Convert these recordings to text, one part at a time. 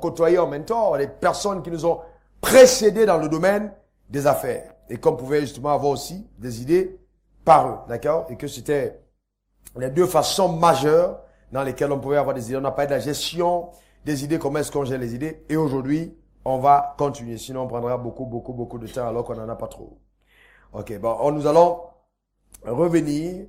côtoyé en mentor, les personnes qui nous ont précédés dans le domaine des affaires. Et qu'on pouvait justement avoir aussi des idées par eux, d'accord? Et que c'était les deux façons majeures dans lesquelles on pouvait avoir des idées. On a parlé de la gestion des idées, comment est-ce qu'on gère les idées. Et aujourd'hui, on va continuer. Sinon, on prendra beaucoup de temps alors qu'on n'en a pas trop. Ok, bon, nous allons revenir,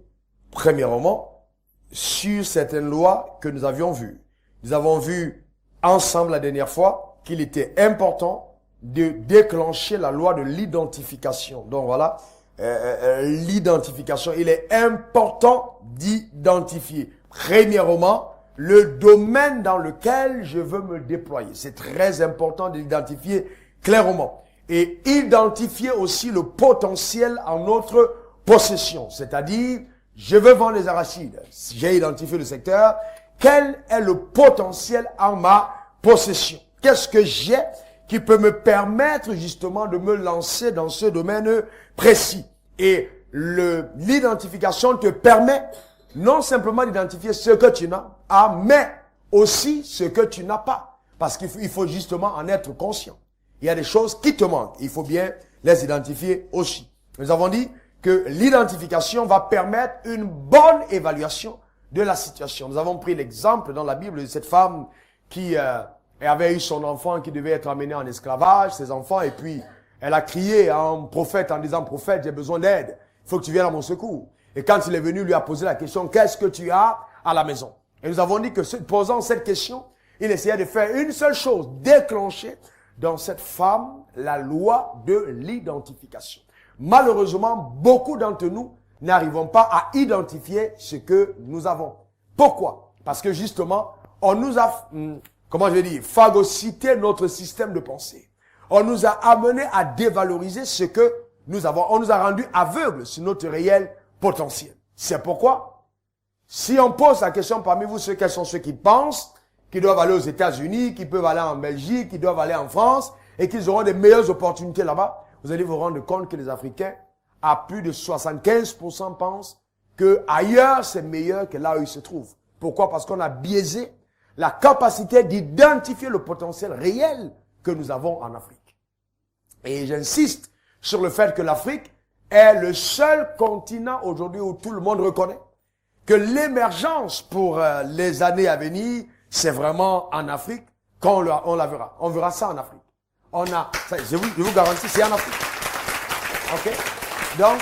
premièrement, sur certaines lois que nous avions vues. Nous avons vu ensemble la dernière fois qu'il était important de déclencher la loi de l'identification. Donc voilà, l'identification, il est important d'identifier. Premièrement, le domaine dans lequel je veux me déployer. C'est très important d'identifier clairement. Et identifier aussi le potentiel en notre possession. C'est-à-dire, je veux vendre les arachides. J'ai identifié le secteur. Quel est le potentiel en ma possession? Qu'est-ce que j'ai qui peut me permettre justement de me lancer dans ce domaine précis? Et l'identification te permet non simplement d'identifier ce que tu as, mais aussi ce que tu n'as pas. Parce qu'il faut justement en être conscient. Il y a des choses qui te manquent. Il faut bien les identifier aussi. Nous avons dit que l'identification va permettre une bonne évaluation de la situation. Nous avons pris l'exemple dans la Bible de cette femme qui avait eu son enfant qui devait être amené en esclavage, ses enfants, et puis elle a crié à un prophète en disant, prophète, j'ai besoin d'aide. Il faut que tu viennes à mon secours. Et quand il est venu, il lui a posé la question, qu'est-ce que tu as à la maison? Et nous avons dit que posant cette question, il essayait de faire une seule chose, déclencher dans cette femme la loi de l'identification. Malheureusement, beaucoup d'entre nous n'arrivons pas à identifier ce que nous avons. Pourquoi? Parce que justement, on nous a, phagocyté notre système de pensée. On nous a amené à dévaloriser ce que nous avons. On nous a rendu aveugles sur notre réel potentiel. C'est pourquoi, si on pose la question parmi vous, quels sont ceux qui pensent qu'ils doivent aller aux États-Unis, qui peuvent aller en Belgique, qui doivent aller en France, et qu'ils auront des meilleures opportunités là-bas, vous allez vous rendre compte que les Africains, à plus de 75%, pensent que ailleurs c'est meilleur que là où ils se trouvent. Pourquoi? Parce qu'on a biaisé la capacité d'identifier le potentiel réel que nous avons en Afrique. Et j'insiste sur le fait que l'Afrique est le seul continent aujourd'hui où tout le monde reconnaît que l'émergence pour les années à venir, c'est vraiment en Afrique qu'on la verra. On verra ça en Afrique. Je vous garantis, c'est en Afrique. Ok? Donc,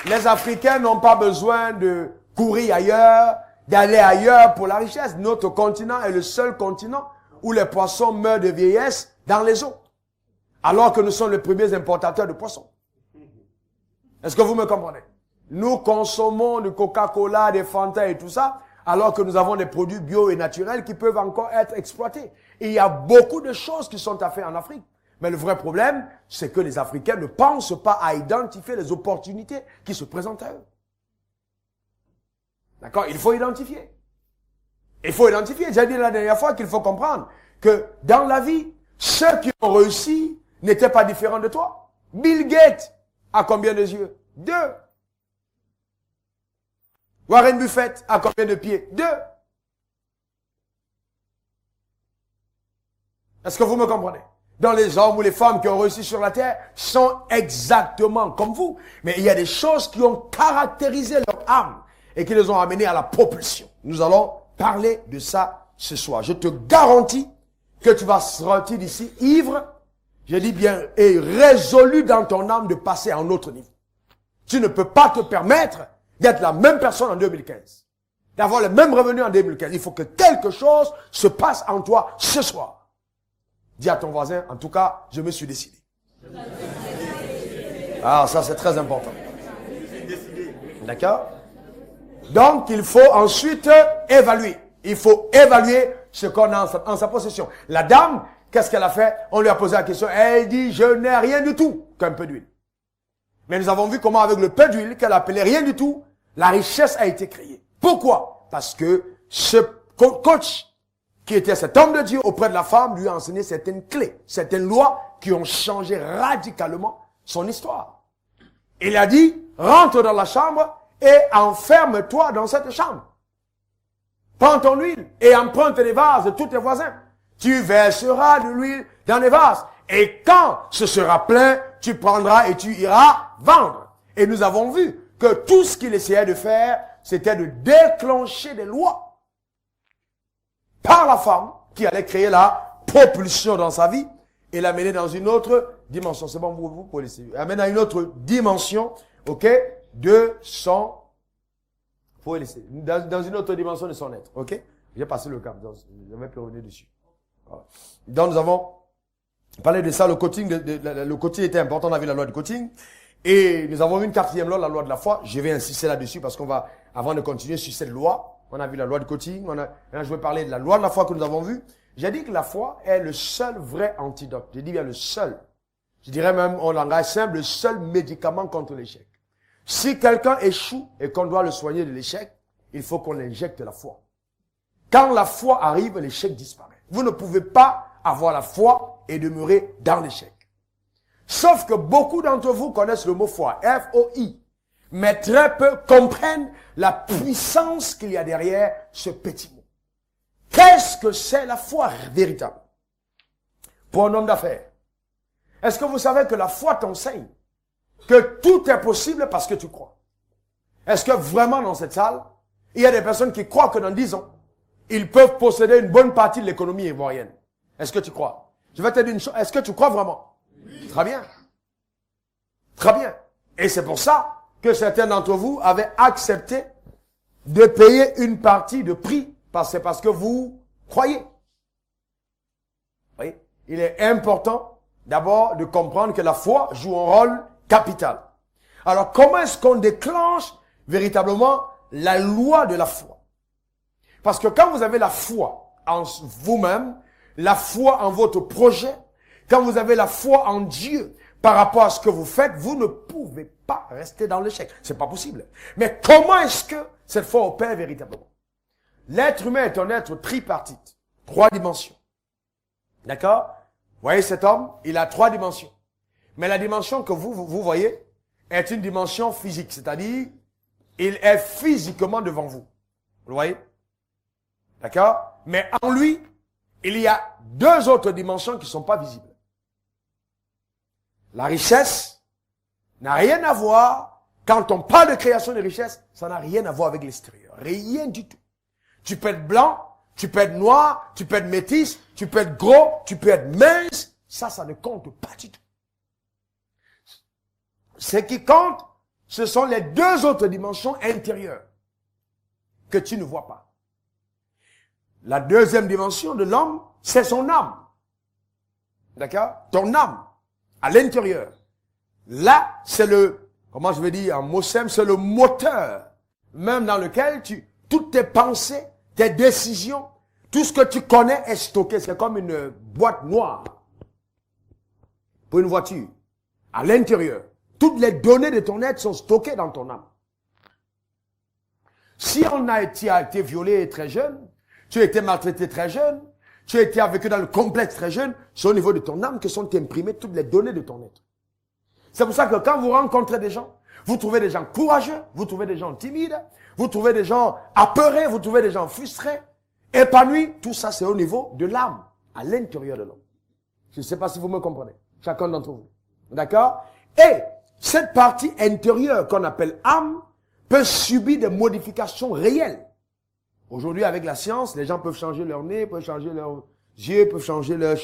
les Africains n'ont pas besoin de courir ailleurs, d'aller ailleurs pour la richesse. Notre continent est le seul continent où les poissons meurent de vieillesse dans les eaux. Alors que nous sommes les premiers importateurs de poissons. Est-ce que vous me comprenez? Nous consommons du Coca-Cola, des Fanta et tout ça, alors que nous avons des produits bio et naturels qui peuvent encore être exploités. Et il y a beaucoup de choses qui sont à faire en Afrique. Mais le vrai problème, c'est que les Africains ne pensent pas à identifier les opportunités qui se présentent à eux. D'accord? Il faut identifier. Il faut identifier. J'ai dit la dernière fois qu'il faut comprendre que dans la vie, ceux qui ont réussi n'étaient pas différents de toi. Bill Gates a combien de yeux? 2. Warren Buffett a combien de pieds? 2. Est-ce que vous me comprenez? Dans les hommes ou les femmes qui ont réussi sur la terre sont exactement comme vous. Mais il y a des choses qui ont caractérisé leur âme et qui les ont amenés à la propulsion. Nous allons parler de ça ce soir. Je te garantis que tu vas sortir d'ici ivre, je dis bien, et résolu dans ton âme de passer à un autre niveau. Tu ne peux pas te permettre d'être la même personne en 2015. D'avoir le même revenu en 2015. Il faut que quelque chose se passe en toi ce soir. Dis à ton voisin, en tout cas, je me suis décidé. Ah, ça c'est très important. D'accord? Donc, il faut ensuite évaluer. Il faut évaluer ce qu'on a en sa possession. La dame, qu'est-ce qu'elle a fait? On lui a posé la question. Elle dit, je n'ai rien du tout qu'un peu d'huile. Mais nous avons vu comment avec le peu d'huile qu'elle appelait rien du tout, la richesse a été créée. Pourquoi? Parce que ce coach qui était cet homme de Dieu auprès de la femme lui a enseigné certaines clés, certaines lois qui ont changé radicalement son histoire. Il a dit, rentre dans la chambre et enferme-toi dans cette chambre. Prends ton huile et emprunte les vases de tous tes voisins. Tu verseras de l'huile dans les vases. Et quand ce sera plein, tu prendras et tu iras vendre. Et nous avons vu que tout ce qu'il essayait de faire, c'était de déclencher des lois par la femme qui allait créer la propulsion dans sa vie et l'amener dans une autre dimension. C'est bon, vous pouvez laisser. Amener dans une autre dimension, ok, de son... Vous pouvez laisser. Dans une autre dimension de son être, ok. J'ai passé le cap, donc je vais plus revenir dessus. Voilà. Donc nous avons parlé de ça, le coaching. Le coaching était important, on a vu la loi du coaching. Et nous avons vu une quatrième loi, la loi de la foi. Je vais insister là-dessus parce qu'on va, avant de continuer sur cette loi, on a vu la loi du coaching, je vais parler de la loi de la foi que nous avons vue. J'ai dit que la foi est le seul vrai antidote. Je dis bien le seul. Je dirais même en langage simple, le seul médicament contre l'échec. Si quelqu'un échoue et qu'on doit le soigner de l'échec, il faut qu'on injecte la foi. Quand la foi arrive, l'échec disparaît. Vous ne pouvez pas avoir la foi et demeurer dans l'échec. Sauf que beaucoup d'entre vous connaissent le mot foi, F-O-I. Mais très peu comprennent la puissance qu'il y a derrière ce petit mot. Qu'est-ce que c'est la foi véritable? Pour un homme d'affaires. Est-ce que vous savez que la foi t'enseigne que tout est possible parce que tu crois? Est-ce que vraiment dans cette salle, il y a des personnes qui croient que dans 10 ans, ils peuvent posséder une bonne partie de l'économie ivoirienne? Est-ce que tu crois? Je vais te dire une chose. Est-ce que tu crois vraiment? Oui. Très bien. Très bien. Et c'est pour ça que certains d'entre vous avaient accepté de payer une partie de prix parce que vous croyez. Oui. Il est important d'abord de comprendre que la foi joue un rôle capital. Alors comment est-ce qu'on déclenche véritablement la loi de la foi? Parce que quand vous avez la foi en vous-même, la foi en votre projet, quand vous avez la foi en Dieu par rapport à ce que vous faites, vous ne pouvez pas rester dans l'échec. C'est pas possible. Mais comment est-ce que cette foi opère véritablement? L'être humain est un être tripartite. 3 dimensions. D'accord? Vous voyez cet homme? Il a 3 dimensions. Mais la dimension que vous voyez est une dimension physique. C'est-à-dire, il est physiquement devant vous. Vous le voyez? D'accord? Mais en lui, il y a 2 autres dimensions qui ne sont pas visibles. La richesse n'a rien à voir, quand on parle de création de richesse, ça n'a rien à voir avec l'extérieur. Rien du tout. Tu peux être blanc, tu peux être noir, tu peux être métis, tu peux être gros, tu peux être mince. Ça ne compte pas du tout. Ce qui compte, ce sont les 2 autres dimensions intérieures que tu ne vois pas. La deuxième dimension de l'homme, c'est son âme. D'accord? Ton âme, à l'intérieur. Là, c'est le, comment je vais dire en mot simple, c'est le moteur, même dans lequel toutes tes pensées, tes décisions, tout ce que tu connais est stocké. C'est comme une boîte noire pour une voiture. À l'intérieur, toutes les données de ton être sont stockées dans ton âme. Si tu as été violé très jeune, tu as été maltraité très jeune, tu as été vécu dans le complexe très jeune, c'est au niveau de ton âme que sont imprimées toutes les données de ton être. C'est pour ça que quand vous rencontrez des gens, vous trouvez des gens courageux, vous trouvez des gens timides, vous trouvez des gens apeurés, vous trouvez des gens frustrés, épanouis, tout ça c'est au niveau de l'âme, à l'intérieur de l'homme. Je ne sais pas si vous me comprenez, chacun d'entre vous. D'accord? Et cette partie intérieure qu'on appelle âme peut subir des modifications réelles. Aujourd'hui, avec la science, les gens peuvent changer leur nez, peuvent changer leurs yeux, peuvent changer leurs